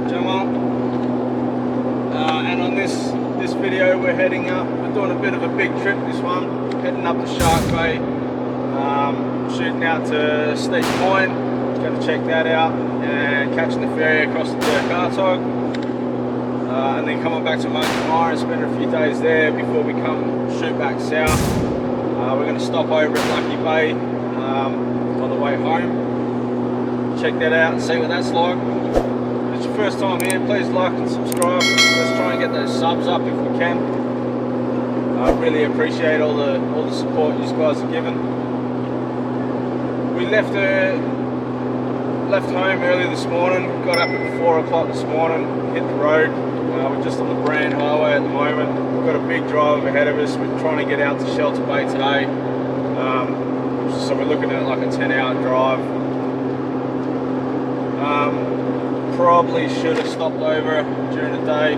Gemma. And on this video we're heading up, we're doing a bit of a big trip this one, heading up to Shark Bay, shooting out to Steep Point, going to check that out, and catching the ferry across to Dirk Hartog, and then coming back to Warroora and spending a few days there before we come shoot back south. We're going to stop over at Lucky Bay on the way home, check that out and see what that's like. If it's your first time here, please like and subscribe. Let's try and get those subs up if we can. I really appreciate all the support you guys are giving. We left home early this morning, got up at 4 o'clock this morning, hit the road. We're just on the Brand Highway at the moment. We've got a big drive ahead of us. We're trying to get out to Shelter Bay today. So we're looking at like a 10-hour drive. Probably should have stopped over during the day.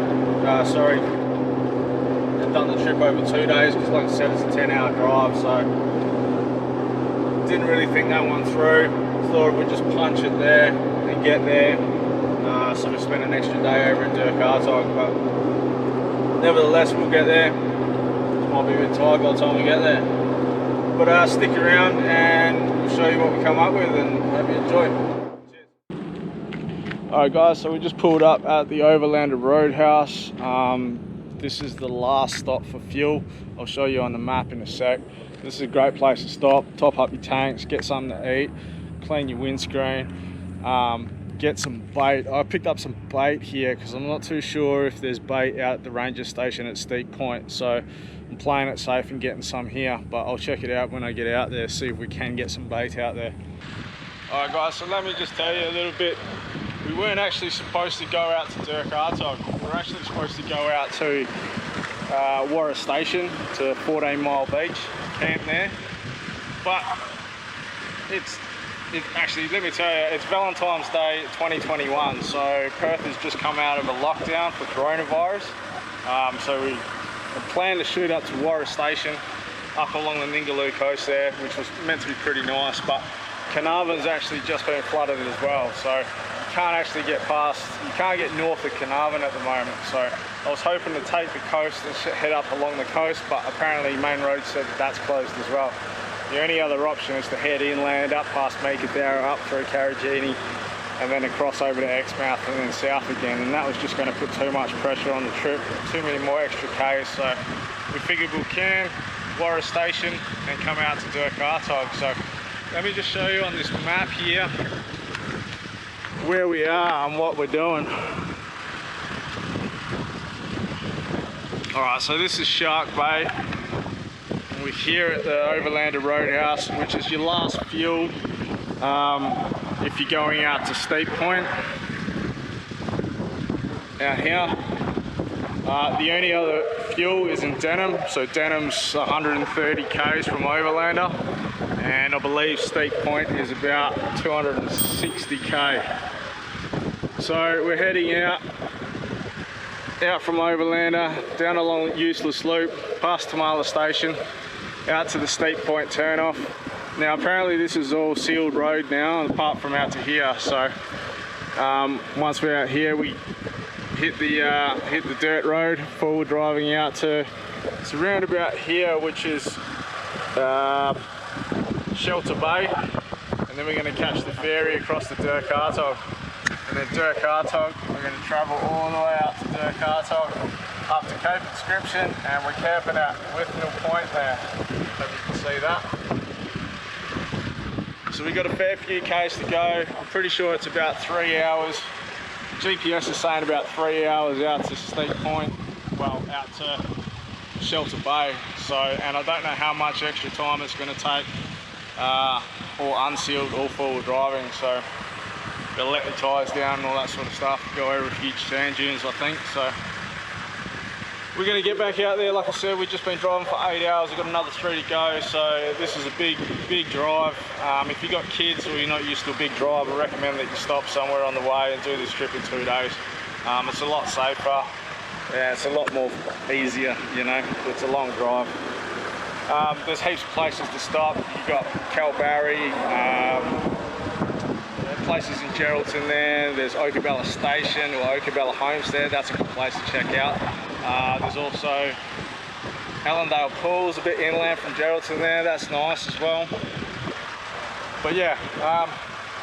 Sorry, and done the trip over 2 days because, like I said, it's a 10-hour drive. So didn't really think that one through. Thought we'd just punch it there and get there. So we spent an extra day over in Dirk Hartog, but nevertheless we'll get there. Might be a bit tired by the time we get there. But stick around and we'll show you what we come up with and hope you enjoy. Alright guys, so we just pulled up at the Overlander Roadhouse. This is the last stop for fuel. I'll show you on the map in a sec. This is a great place to stop, top up your tanks, get something to eat, clean your windscreen, get some bait. I picked up some bait here because I'm not too sure if there's bait out at the ranger station at Steep Point, so I'm playing it safe and getting some here, but I'll check it out when I get out there, see if we can get some bait out there. Alright guys, so let me just tell you a little bit. We weren't actually supposed to go out to Dirk Hartog. We're actually supposed to go out to Warroora Station, to 14 Mile Beach, camp there. But actually, let me tell you, it's Valentine's Day 2021, so Perth has just come out of a lockdown for coronavirus. So we planned to shoot up to Warroora Station, up along the Ningaloo Coast there, which was meant to be pretty nice, but Carnarvon's actually just been flooded as well, so you can't actually get past, you can't get north of Carnarvon at the moment. So I was hoping to take the coast and head up along the coast, but apparently Main Road said that's closed as well. The only other option is to head inland, up past Meekatharra, up through Karrajini, and then across over to Exmouth and then south again, and that was just going to put too much pressure on the trip, too many more extra Ks, so we figured we'll camp Warroora Station and come out to Dirk Hartog. So let me just show you on this map here where we are and what we're doing. Alright, so this is Shark Bay. We're here at the Overlander Roadhouse, which is your last fuel if you're going out to Steep Point. Out here. The only other fuel is in Denham, so Denham's 130 k's from Overlander, and I believe Steep Point is about 260 k. So we're heading out from Overlander, down along Useless Loop, past Tamala Station, out to the Steep Point turnoff. Now apparently this is all sealed road now, apart from out to here. So once we're out here, we hit the dirt road, forward driving out to, it's around about here, which is Shelter Bay, and then we're going to catch the ferry across to Dirk Hartog. And then Dirk Hartog, we're going to travel all the way out to Dirk Hartog, up to Cape Inscription, and we're camping at Withnell Point there. Hope you can see that. So we've got a fair few k's to go. I'm pretty sure it's about 3 hours. GPS is saying about 3 hours out to Steep Point, well, out to Shelter Bay. So, and I don't know how much extra time it's going to take, all unsealed, all forward driving. So they'll let the tyres down and all that sort of stuff, go over a few sand dunes, I think. So we're going to get back out there. Like I said, we've just been driving for 8 hours. We've got another 3 to go, so this is a big drive. If you've got kids or you're not used to a big drive, I recommend that you stop somewhere on the way and do this trip in 2 days. It's a lot safer. Yeah, it's a lot more easier, you know. It's a long drive. There's heaps of places to stop. You've got Kalbarri, places in Geraldton there. There's Oakabella Station or Oakabella Homestead. That's a good place to check out. There's also Allendale Pools, a bit inland from Geraldton there. That's nice as well. But yeah,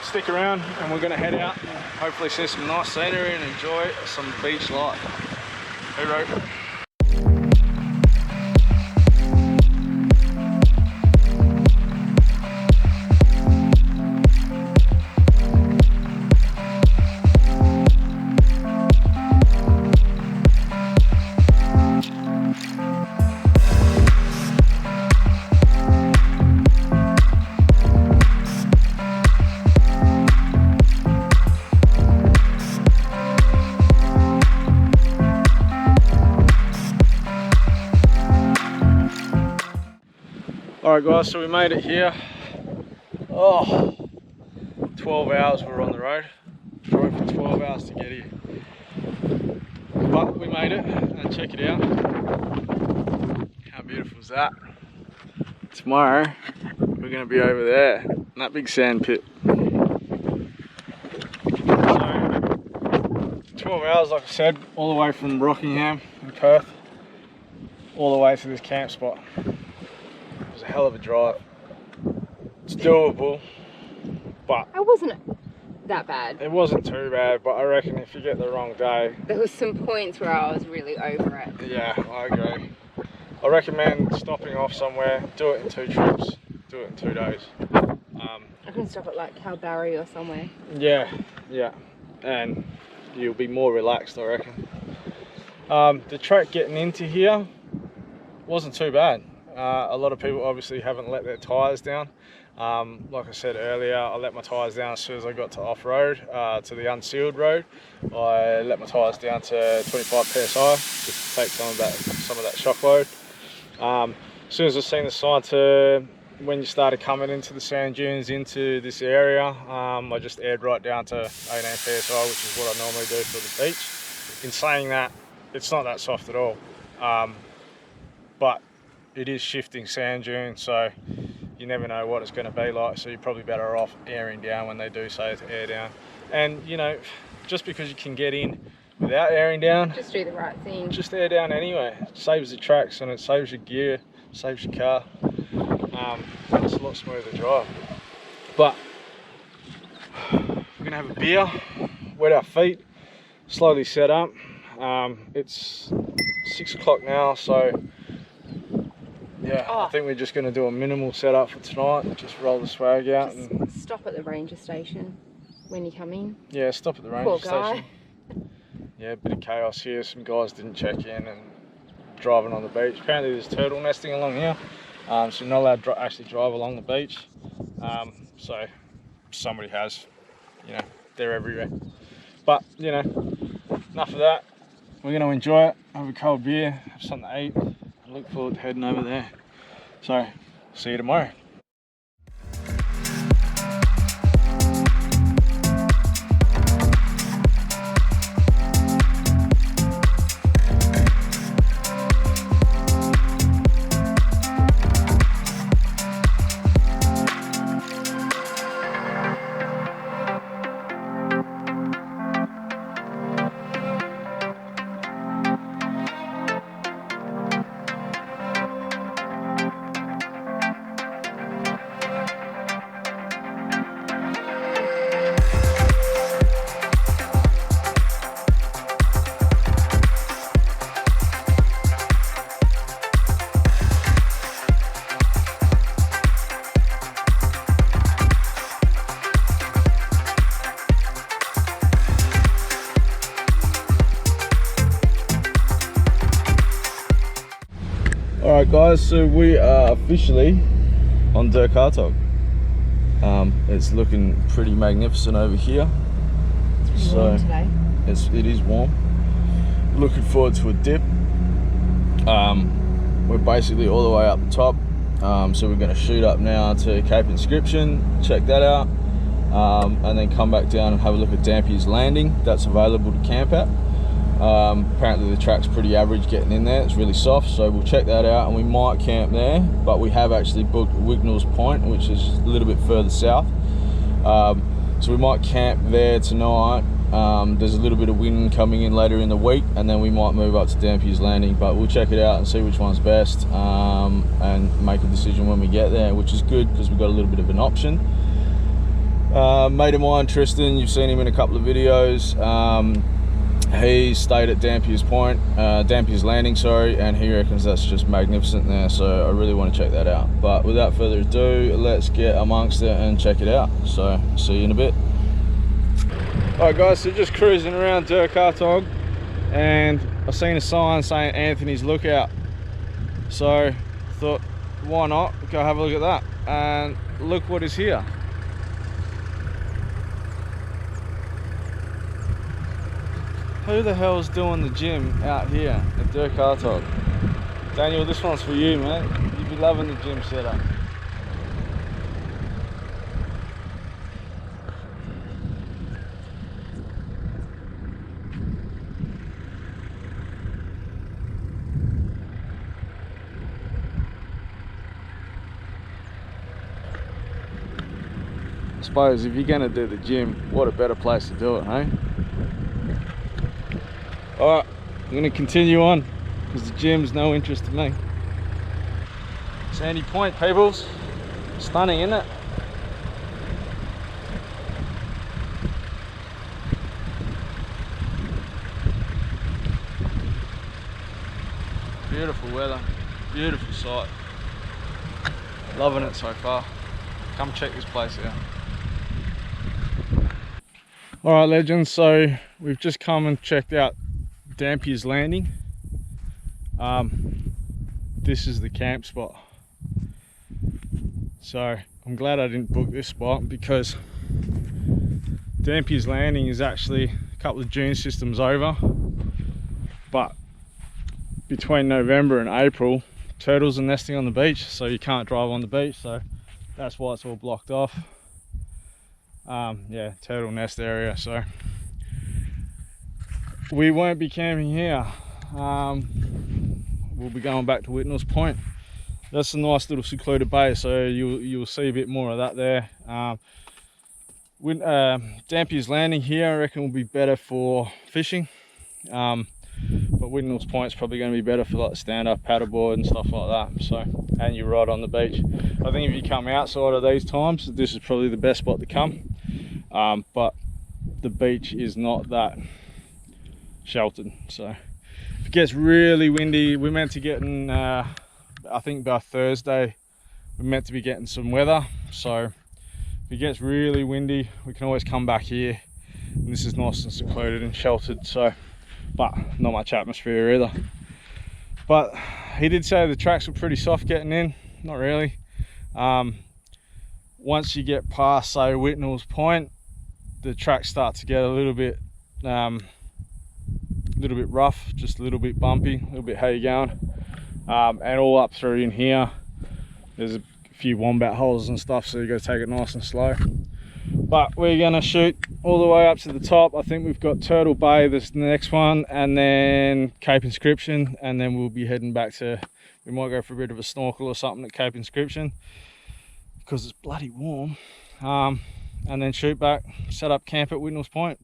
stick around and we're going to head out and hopefully see some nice scenery and enjoy some beach life. Hooroo. Alright guys, so we made it here. Oh, 12 hours we were on the road. Drove for 12 hours to get here. But we made it, and check it out. How beautiful is that? Tomorrow, we're going to be over there, in that big sand pit. So, 12 hours, like I said, all the way from Rockingham in Perth, all the way to this camp spot. A hell of a drive. It's doable, but it wasn't that bad. It wasn't too bad, but I reckon if you get the wrong day, there was some points where I was really over it. Yeah, I agree. I recommend stopping off somewhere. Do it in 2 trips. Do it in 2 days. I can stop at like Kalbarri or somewhere. Yeah, and you'll be more relaxed, I reckon. The track getting into here wasn't too bad. A lot of people obviously haven't let their tyres down. Like I said earlier, I let my tyres down as soon as I got to off-road, to the unsealed road. I let my tyres down to 25 PSI, just to take some of that shock load. As soon as I seen the sign to when you started coming into the sand dunes into this area, I just aired right down to 18 PSI, which is what I normally do for the beach. In saying that, it's not that soft at all. But it is shifting sand dune, so you never know what it's going to be like, so you're probably better off airing down when they do say to air down. And you know, just because you can get in without airing down, just do the right thing. Just air down anyway. It saves the tracks and it saves your gear, saves your car. It's a lot smoother drive. But we're going to have a beer, wet our feet, slowly set up. It's 6 o'clock now, so yeah, I think we're just going to do a minimal setup for tonight. Just roll the swag out. Just and stop at the ranger station when you come in. Yeah, stop at the ranger station. Yeah, a bit of chaos here. Some guys didn't check in and driving on the beach. Apparently there's turtle nesting along here, so you're not allowed to actually drive along the beach. So somebody has, you know, they're everywhere. But, you know, enough of that. We're going to enjoy it, have a cold beer, have something to eat. I look forward to heading over there. So, see you tomorrow. Alright guys, so we are officially on Dirk Hartog. It's looking pretty magnificent over here. It's warm today. It is warm. Looking forward to a dip. We're basically all the way up the top. So we're going to shoot up now to Cape Inscription, check that out, and then come back down and have a look at Dampiers Landing. That's available to camp at. Apparently the track's pretty average getting in there. It's really soft, so we'll check that out and we might camp there, but we have actually booked Wignall's Point, which is a little bit further south. so we might camp there tonight. There's a little bit of wind coming in later in the week, and then we might move up to Dampiers Landing, but we'll check it out and see which one's best, and make a decision when we get there, which is good because we've got a little bit of an option. Mate of mine, Tristan, you've seen him in a couple of videos. He stayed at Dampiers Landing, sorry, and he reckons that's just magnificent there, so I really want to check that out. But without further ado, let's get amongst it and check it out. So see you in a bit. Alright guys, so just cruising around Dirk Hartog, and I've seen a sign saying Anthony's Lookout, so thought why not go have a look at that, and look what is here. Who the hell is doing the gym out here at Dirk Hartog? Daniel, this one's for you, mate. You'd be loving the gym setup. I suppose if you're gonna do the gym, what a better place to do it, hey? Alright, I'm gonna continue on because the gym's no interest to me. Sandy Point, peoples. Stunning, isn't it? Beautiful weather, beautiful sight. Loving it so far. Come check this place out. Alright legends, so we've just come and checked out Dampiers Landing. This is the camp spot. So I'm glad I didn't book this spot, because Dampiers Landing is actually a couple of dune systems over, but between November and April turtles are nesting on the beach, so you can't drive on the beach, so that's why it's all blocked off. Yeah, turtle nest area, so we won't be camping here. We'll be going back to Whitnall's Point. That's a nice little secluded bay, so you'll see a bit more of that there. Dampiers Landing here I reckon will be better for fishing, but Whitnall's Point's probably going to be better for like stand-up paddleboard and stuff like that. So, and you're right on the beach. I think if you come outside of these times, this is probably the best spot to come. But the beach is not that sheltered, so if it gets really windy, we're meant to get in I think by Thursday we're meant to be getting some weather, so if it gets really windy we can always come back here, and this is nice and secluded and sheltered, so but not much atmosphere either. But he did say the tracks were pretty soft getting in. Not really. Once you get past, say, Whitnall's Point, the tracks start to get a little bit rough, just a little bit bumpy, a little bit how you going, and all up through in here there's a few wombat holes and stuff, so you got to take it nice and slow. But we're gonna shoot all the way up to the top. I think we've got Turtle Bay, this the next one, and then Cape Inscription, and then we'll be heading back to, we might go for a bit of a snorkel or something at Cape Inscription because it's bloody warm, and then shoot back, set up camp at Whitnall's Point.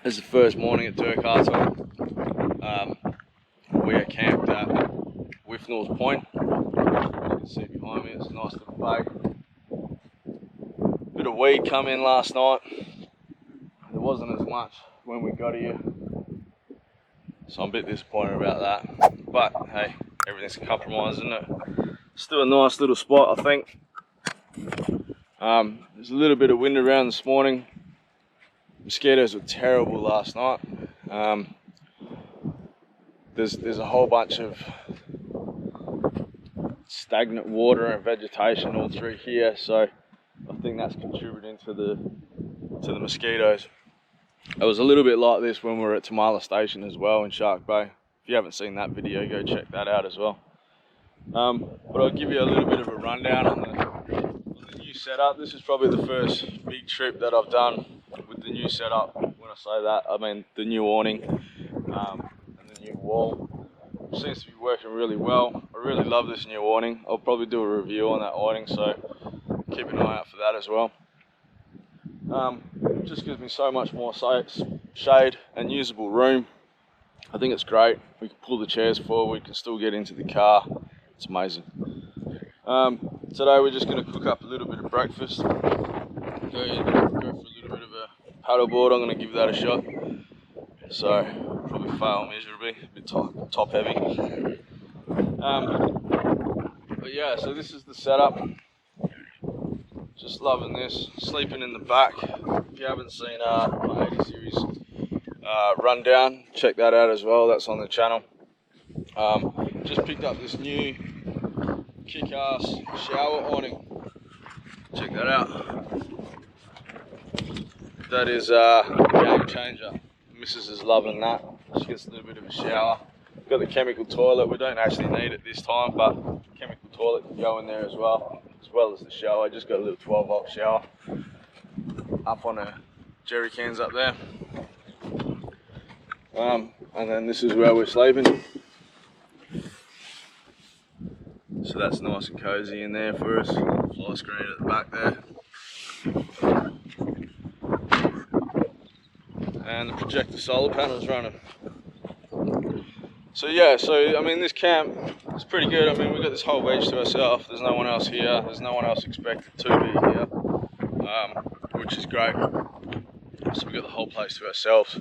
It's the first morning at Dirk Hartog. We are camped at Withnell's Point. You can see behind me, it's a nice little bay. Bit of weed come in last night. There wasn't as much when we got here, so I'm a bit disappointed about that. But hey, everything's a compromise, isn't it? Still a nice little spot, I think. There's a little bit of wind around this morning. Mosquitoes were terrible last night. There's a whole bunch of stagnant water and vegetation all through here, so I think that's contributing to the mosquitoes. It was a little bit like this when we were at HOMESTEAD Station as well in Shark Bay. If you haven't seen that video, go check that out as well. But I'll give you a little bit of a rundown on the new setup. This is probably the first big trip that I've done with the new setup. When I say that, I mean the new awning and the new wall. It seems to be working really well. I really love this new awning. I'll probably do a review on that awning, so keep an eye out for that as well. It just gives me so much more shade and usable room. I think it's great. We can pull the chairs forward, we can still get into the car. It's amazing. Today we're just going to cook up a little bit of breakfast. Go for a little bit of a paddleboard. I'm going to give that a shot. So probably fail miserably, a bit top heavy. But yeah, so this is the setup. Just loving this. Sleeping in the back. If you haven't seen my 80 series rundown, check that out as well. That's on the channel. Just picked up this new kick-ass shower awning. Check that out. That is a game changer. Missus is loving that. She gets a little bit of a shower. Got the chemical toilet. We don't actually need it this time, but chemical toilet can go in there as well as the shower. I just got a little 12-volt shower up on her jerry cans up there. And then this is where we're sleeping. So that's nice and cozy in there for us. Fly screen at the back there. And the projector solar panel's running. So yeah, I mean this camp is pretty good. I mean we've got this whole beach to ourselves. There's no one else here. There's no one else expected to be here, which is great. So we've got the whole place to ourselves.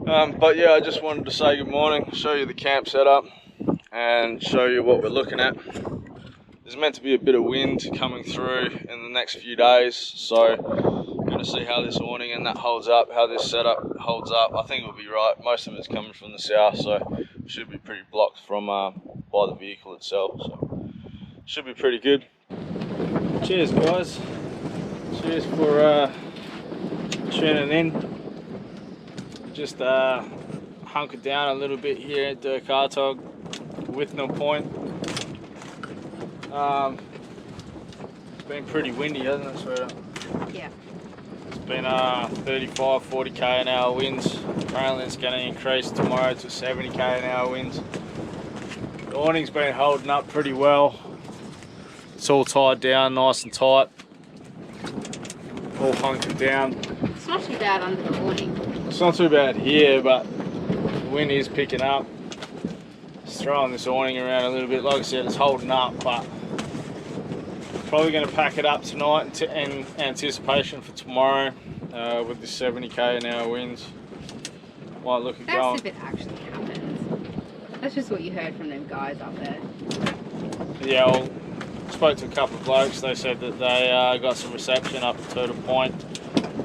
But yeah, I just wanted to say good morning, show you the camp setup, and show you what we're looking at. There's meant to be a bit of wind coming through in the next few days, so going to see how this awning and that holds up, how this setup holds up. I think it'll be right. Most of it's coming from the south, so it should be pretty blocked from by the vehicle itself, so should be pretty good. Cheers guys, cheers for tuning in. Just hunkered down a little bit here at Dirk Hartog, Withnell Point. It's been pretty windy, hasn't it, sweetheart? Yeah. It's been 35, 40 km/h winds. Apparently it's going to increase tomorrow to 70 km/h winds. The awning's been holding up pretty well. It's all tied down nice and tight. All hunkered down. It's not too bad under the awning. It's not too bad here, but the wind is picking up. Just throwing this awning around a little bit. Like I said, it's holding up, but probably going to pack it up tonight in anticipation for tomorrow with the 70 km/h winds. Might look at going. That's if it actually happens. That's just what you heard from them guys up there. Yeah, well, I spoke to a couple of blokes. They said that they got some reception up at Turtle Point.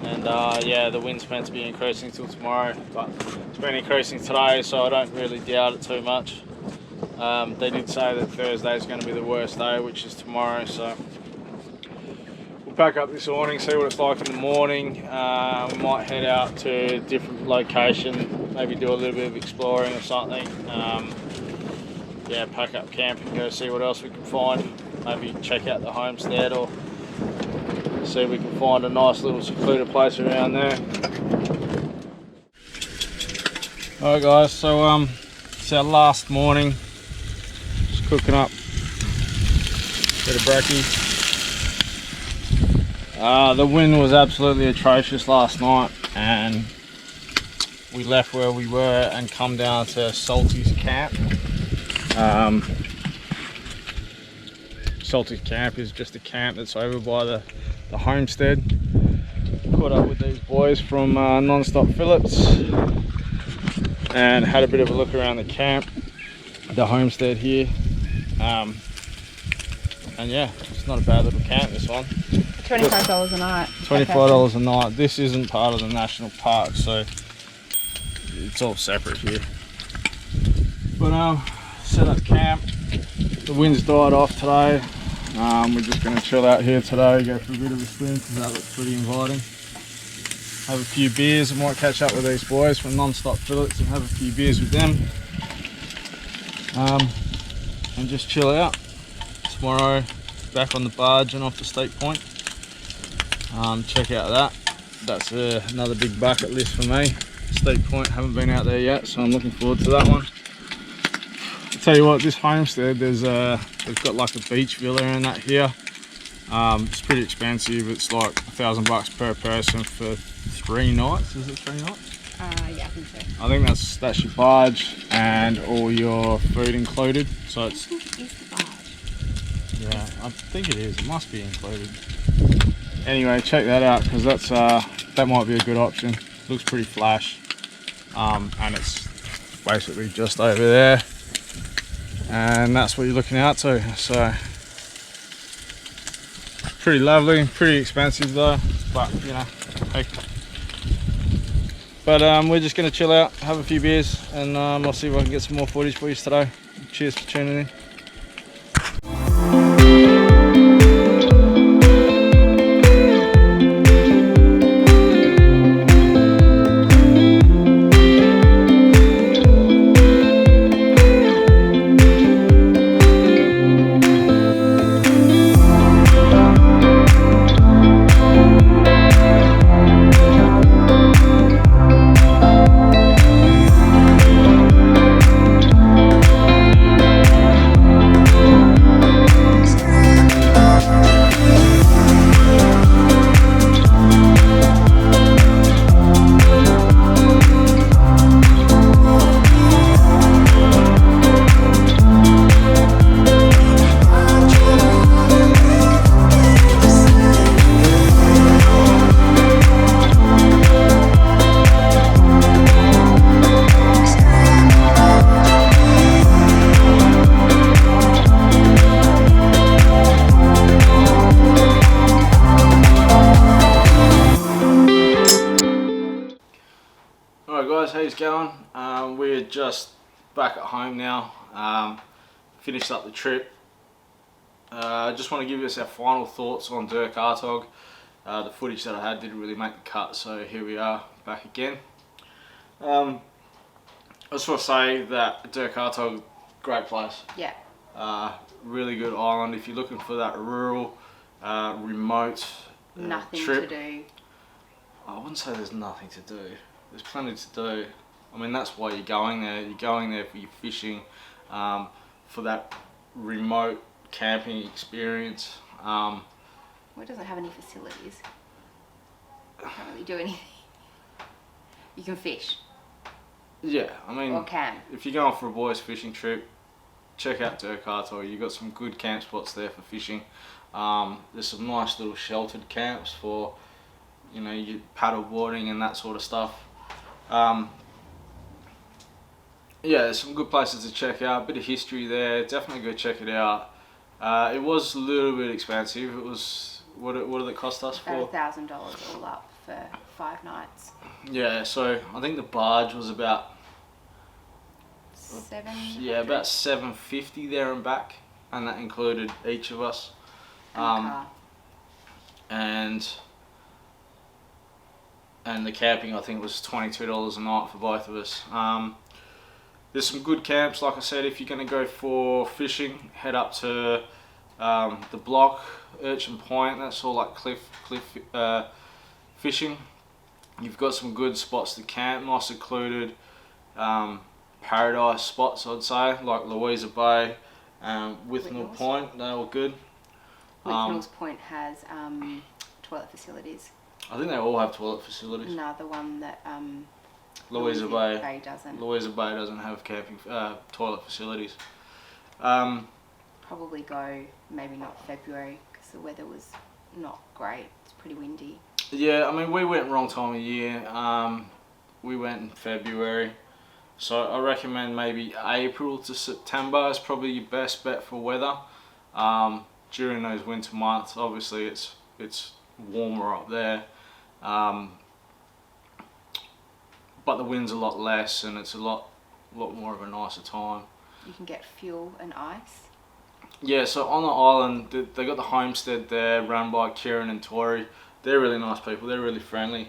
And yeah, the wind's meant to be increasing till tomorrow, but it's been increasing today, so I don't really doubt it too much. They did say that Thursday is going to be the worst day, which is tomorrow, so we'll pack up this awning, see what it's like in the morning. We might head out to a different location, maybe do a little bit of exploring or something. Yeah, pack up camp and go see what else we can find. Maybe check out the homestead or see if we can find a nice little secluded place around there. Alright guys, so it's our last morning. Just cooking up a bit of brekkie. The wind was absolutely atrocious last night. and we left where we were and come down to Salty's camp. Salty's camp is just a camp that's over by the homestead. Caught up with these boys from Non-Stop Phillips and had a bit of a look around the camp, the homestead here. And yeah, it's not a bad little camp, this one. $25 a night. $25 a night. This isn't part of the national park, so it's all separate here. But set up camp. The wind's died off today. We're just going to chill out here today, go for a bit of a swim because that looks pretty inviting. Have a few beers. I might catch up with these boys from Non-Stop Phillips and have a few beers with them. And just chill out. Tomorrow, back on the barge and off to State Point. Check out that. That's another big bucket list for me. State Point, haven't been out there yet, so I'm looking forward to that one. I'll tell you what, this homestead, they've got like a beach villa and that here. It's pretty expensive. It's like $1,000 per person for 3 nights. Is it 3 nights? Yeah, I think so. I think that's your barge and all your food included. So it's. I think it is the barge. Yeah, I think it is. It must be included. Anyway, check that out because that might be a good option. Looks pretty flash, and it's basically just over there, and that's what you're looking out to. So pretty lovely, pretty expensive though, but you know, hey. But we're just gonna chill out, have a few beers, and I'll see if I can get some more footage for you today. Cheers for tuning in. How's it going? We're just back at home now. Finished up the trip. I just want to give us our final thoughts on Dirk Hartog. The footage that I had didn't really make the cut, so here we are back again. I just want to say that Dirk Hartog, great place. Yeah. Really good island. If you're looking for that rural, remote Nothing trip, to do. I wouldn't say there's nothing to do. There's plenty to do. I mean, that's why you're going there. You're going there for your fishing, for that remote camping experience. Well, it doesn't have any facilities. You can't really do anything. You can fish. Yeah, I mean, or camp. If you're going for a boys fishing trip, check out Dirk Hartog. You've got some good camp spots there for fishing. There's some nice little sheltered camps for, you know, your paddle boarding and that sort of stuff. Yeah, there's some good places to check out. A bit of history there. Definitely go check it out. It was a little bit expensive. It was what did it cost us for? About $1,000 all up for 5 nights. Yeah, so I think the barge was about about $750 there and back, and that included each of us. And the camping, I think, was $22 a night for both of us. There's some good camps, like I said. If you're going to go for fishing, head up to the Block, Urchin Point. That's all like cliff fishing. You've got some good spots to camp, nice secluded paradise spots, I'd say, like Louisa Bay, Withnell Point. They're all good. Withnell's Point has toilet facilities. I think they all have toilet facilities. No, the one that Louisa Bay doesn't. Louisa Bay doesn't have camping toilet facilities. Probably go maybe not February because the weather was not great. It's pretty windy. Yeah, I mean we went wrong time of year. We went in February, so I recommend maybe April to September is probably your best bet for weather. During those winter months, obviously it's warmer up there, but the wind's a lot less and it's a lot more of a nicer time. You can get fuel and ice. Yeah, so on the island they got the homestead there run by Kieran and Tori. They're really nice people. They're really friendly.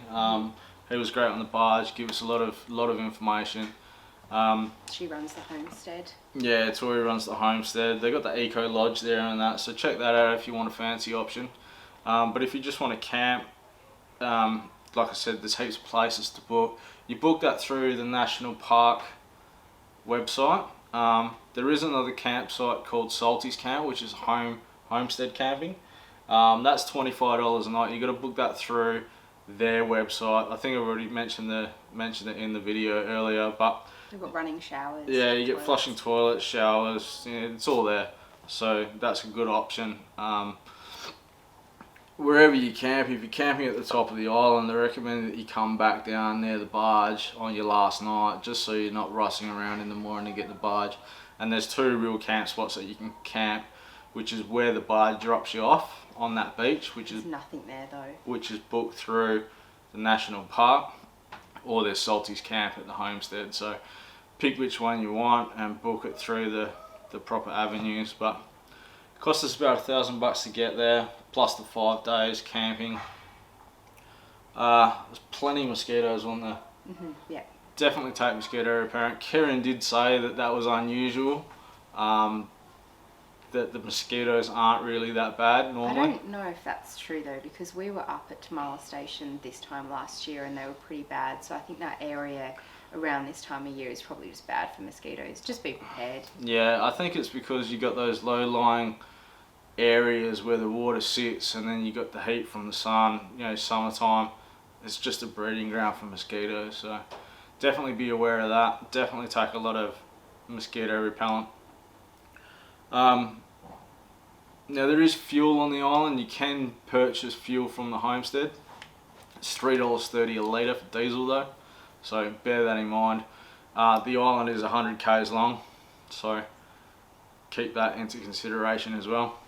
He was great on the barge. Give us a lot of information. She runs the homestead. Yeah, Tori runs the homestead. They got the eco lodge there and that. So check that out if you want a fancy option. But if you just want to camp, like I said, there's heaps of places to book. You book that through the National Park website. There is another campsite called Salty's Camp, which is homestead camping. That's $25 a night. You got to book that through their website. I think I already mentioned it in the video earlier, but They've got running showers. yeah, you get flushing toilets, showers. Yeah, it's all there. So that's a good option. Wherever you camp, if you're camping at the top of the island, I recommend that you come back down near the barge on your last night, just so you're not rushing around in the morning to get the barge. And there's two real camp spots that you can camp, which is where the barge drops you off on that beach, which is nothing there though. Which is booked through the National Park, or there's Salty's Camp at the homestead. So pick which one you want and book it through the proper avenues. But it costs us about $1,000 to get there, plus the 5 days camping. There's plenty of mosquitoes on there. Yeah. Definitely take mosquito repellent. Kieran did say that was unusual. That the mosquitoes aren't really that bad normally. I don't know if that's true though, because we were up at Warroora Station this time last year and they were pretty bad. So I think that area around this time of year is probably just bad for mosquitoes. Just be prepared. Yeah, I think it's because you got those low-lying areas where the water sits, and then you got the heat from the sun. You know, summertime, it's just a breeding ground for mosquitoes. So definitely be aware of that. Definitely take a lot of mosquito repellent. Now there is fuel on the island. You can purchase fuel from the homestead. It's $3.30 a litre for diesel though, so bear that in mind. The island is 100 k's long, so keep that into consideration as well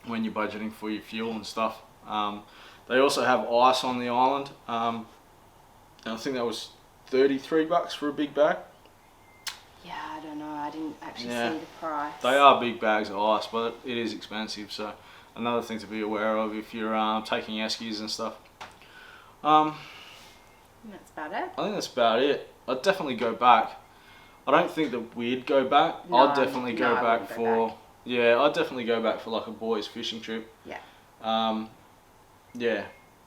when you're budgeting for your fuel and stuff. They also have ice on the island, and I think that was $33 for a big bag. Yeah, I don't know. I didn't actually Yeah. see the price. They are big bags of ice, but it is expensive, so another thing to be aware of if you're taking eskies and stuff. That's about it. I think that's about it. I'd definitely go back. I don't think that we'd go back. No, I'd definitely go I back wouldn't for... go back. Yeah, I'd definitely go back for like a boys fishing trip. Yeah. Yeah,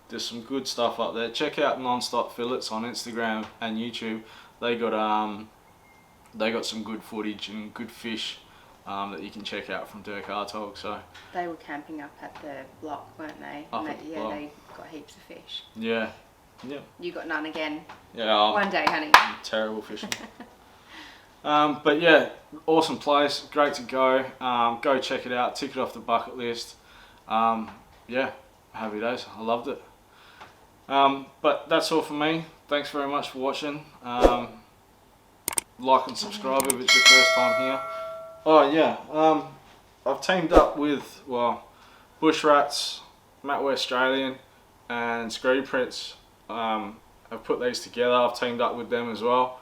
there's some good stuff up there. Check out Non-Stop Fillets on Instagram and YouTube. They got some good footage and good fish that you can check out from Dirk Hartog. So They were camping up at the block, weren't they? Up And at the yeah, block. they got heaps of fish. yeah, You got none again. yeah. One day, honey. Terrible fishing. But yeah, awesome place, great to go. Go check it out, tick it off the bucket list. Yeah, happy days, I loved it. But that's all from me. Thanks very much for watching. Like and subscribe if it's your first time here. Oh yeah, I've teamed up with, well, Bush Rats, Matt Westerlian and Scree Prints. I've put these together, I've teamed up with them as well.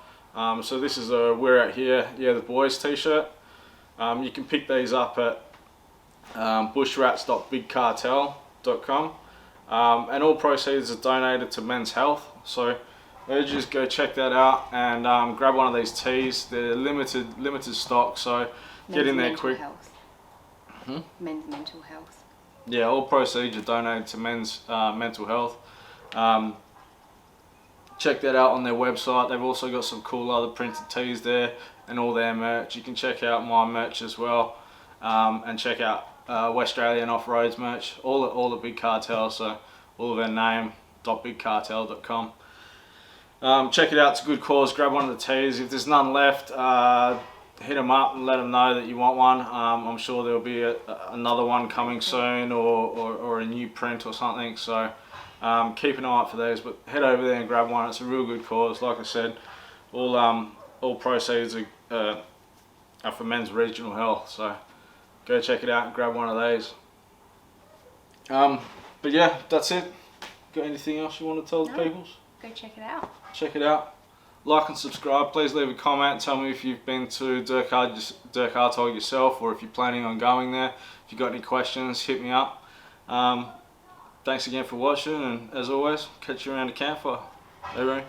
So this is a We're Out Here, Yeah the Boys t-shirt. You can pick these up at bushrats.bigcartel.com, and all proceeds are donated to Men's Health. So just go check that out and grab one of these tees. They're limited stock, so get in there quick. Men's mental health. Yeah, all proceeds are donated to men's mental health. Check that out on their website. They've also got some cool other printed tees there and all their merch. You can check out my merch as well, and check out Westralian Off-Roads merch. All the big cartels, so all of their name shop.bigcartel.com. Check it out, it's a good cause. Grab one of the tees. If there's none left, hit them up and let them know that you want one. I'm sure there'll be another one coming soon, or a new print or something, so keep an eye out for those, but head over there and grab one. It's a real good cause. Like I said, all proceeds are for men's regional health, so go check it out and grab one of these. But yeah, that's it. Got anything else you want to tell the peoples? Go check it out. Check it out. Like and subscribe. Please leave a comment. Tell me if you've been to Dirk Hartog yourself, or if you're planning on going there. If you've got any questions, hit me up. Thanks again for watching, and as always, catch you around the campfire. Hey, Ray.